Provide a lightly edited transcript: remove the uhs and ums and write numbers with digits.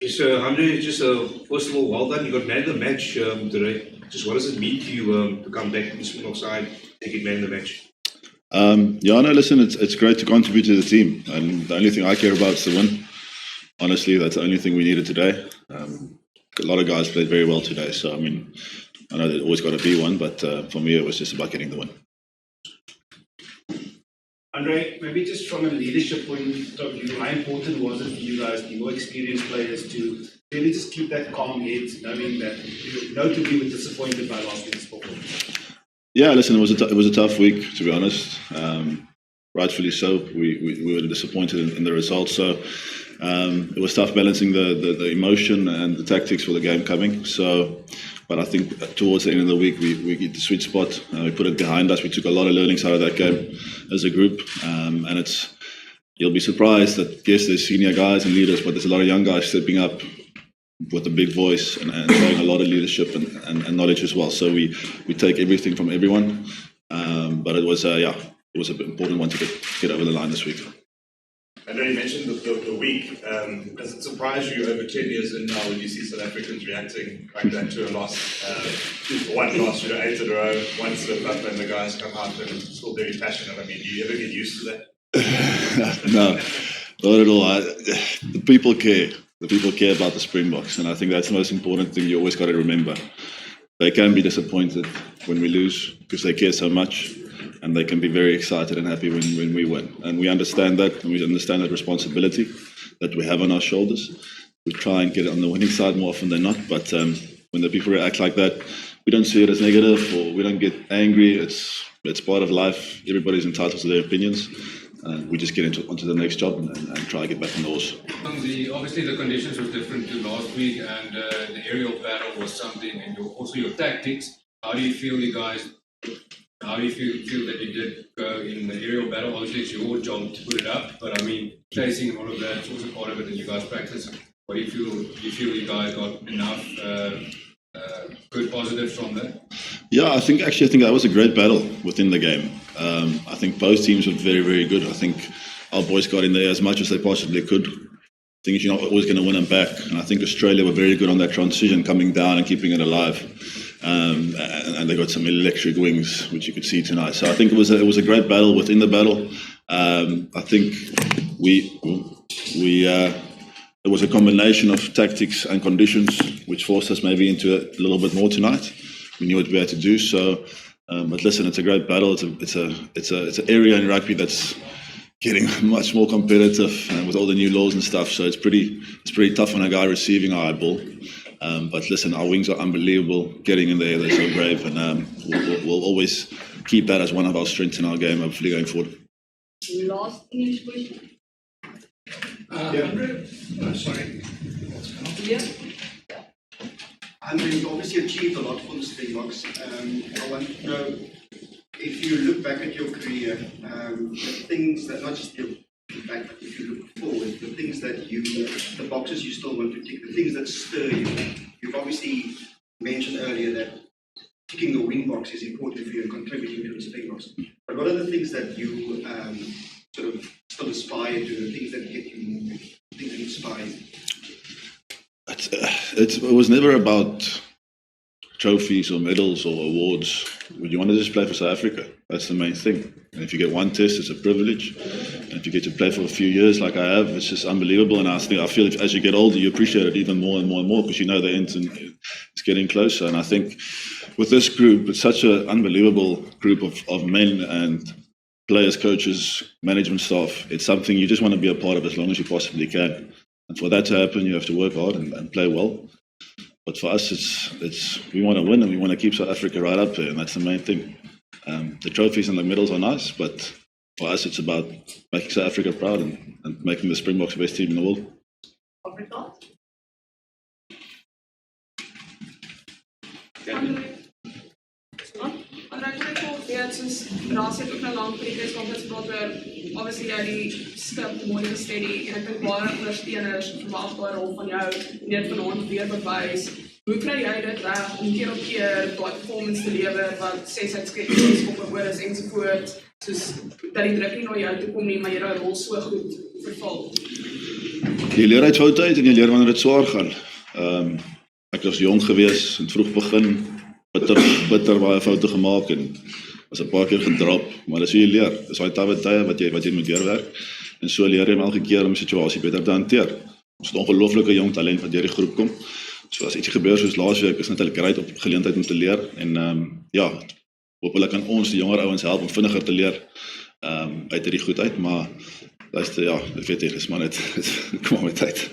Yes, Handre, just first of all, well done. You got man of the match today. Just what does it mean to you to come back to the Springbok side, take it man of the match? Yeah, no, listen, it's great to contribute to the team, and the only thing I care about is the win. Honestly, that's the only thing we needed today. A lot of guys played very well today, so I mean, I know there's always got to be one, but for me, it was just about getting the win. Andre, maybe just from a leadership point of view, how important was it for you guys, the more experienced players, to really just keep that calm head, knowing that you know to be disappointed by last week's performance? Yeah, listen, it was a tough week, to be honest. Rightfully so. We were disappointed in the results, so it was tough balancing the emotion and the tactics for the game coming. So, but I think towards the end of the week we hit the sweet spot. We put it behind us. We took a lot of learnings out of that game as a group, and you'll be surprised that yes, there's senior guys and leaders, but there's a lot of young guys stepping up with a big voice and showing a lot of leadership and knowledge as well. So we take everything from everyone, but it was an important one to get over the line this week. I know you mentioned the week. Does it surprise you over 10 years in now when you see South Africans reacting like that to a loss? One loss, 8 in a row, one slip up and the guys come out and still very passionate. I mean, do you ever get used to that? No, not at all. The people care. The people care about the Springboks, and I think that's the most important thing you always got to remember. They can be disappointed when we lose because they care so much, and they can be very excited and happy when we win. And we understand that, and we understand that responsibility that we have on our shoulders. We try and get it on the winning side more often than not, but when the people react like that, we don't see it as negative, or we don't get angry. It's part of life. Everybody's entitled to their opinions. We just get onto the next job and try to get back on the horse. Obviously, the conditions were different to last week, and the aerial battle was something, and also your tactics. How do you feel, you guys? How do you feel that you did go in the aerial battle? Obviously, it's your job to put it up, but I mean, chasing and all of that is also part of it that you guys practice. What do you feel? Do you feel you guys got enough good positives from that? Yeah, I think that was a great battle within the game. I think both teams were very, very good. I think our boys got in there as much as they possibly could. I think you're not always going to win them back, and I think Australia were very good on that transition, coming down and keeping it alive. And they got some electric wings, which you could see tonight. So I think it was a great battle within the battle. I think it was a combination of tactics and conditions, which forced us maybe into a little bit more tonight. We knew what we had to do. So, but listen, it's a great battle. It's an area in rugby that's getting much more competitive with all the new laws and stuff. So it's pretty tough on a guy receiving a high ball. But listen, our wings are unbelievable. Getting in there, they're so brave, and we'll always keep that as one of our strengths in our game, hopefully going forward. Last English question. Sorry. Yeah. Handre, you obviously achieved a lot for the Springboks. I want to know, if you look back at your career, the things that, not just your back, but if you look forward, the things that the boxes you still want to tick, the things that stir you. You've obviously mentioned earlier that ticking the win box is important for you and contributing to the Springboks. But what are the things that you sort of still aspire to, the things that get you, things that inspire you? It was never about trophies or medals or awards. You want to just play for South Africa. That's the main thing. And if you get one test, it's a privilege. And if you get to play for a few years like I have, it's just unbelievable. And I feel as you get older, you appreciate it even more and more and more, because you know the end is getting closer. And I think with this group, it's such an unbelievable group of men and players, coaches, management staff. It's something you just want to be a part of as long as you possibly can. And for that to happen, you have to work hard and play well. But for us, it's we want to win, and we want to keep South Africa right up there, and that's the main thing. The trophies and the medals are nice, but for us, it's about making South Africa proud and making the Springboks the best team in the world. Afrika? Raas het ook nou lang vir die preskonferensie gepraat oor obviously jy die skip mooi gesteady en ek dink baie ondersteuners verwag daai rol van jou en dit vanaand weer bewys. Hoe kry jy dit reg om keer op keer daai performance te lewer wat 6 uitskrifte op 'n oor is ensovoorts, soos dat die druk nie na jou toe kom nie, maar jy daai rol so goed vervul? Jy leer uit foute uit en jy leer wanneer dit swaar gaan. Ek was jong gewees, en vroeg begin, bitter baie foute gemaak en was 'n paar keer gedrap, maar dis hoe jy leer. Dis daai tye wat jy moet deurwerk en so leer jy elke keer om die situasie beter te hanteer. Ons het 'n ongelooflike jong talent wat deur die groep kom. So as iets gebeur soos laasweek, is net 'n great geleentheid om te leer en hopelik kan ons die jonger ouens help om vinniger te leer uit hierdie goed uit, maar dis weet jy, dis maar net kom met tyd.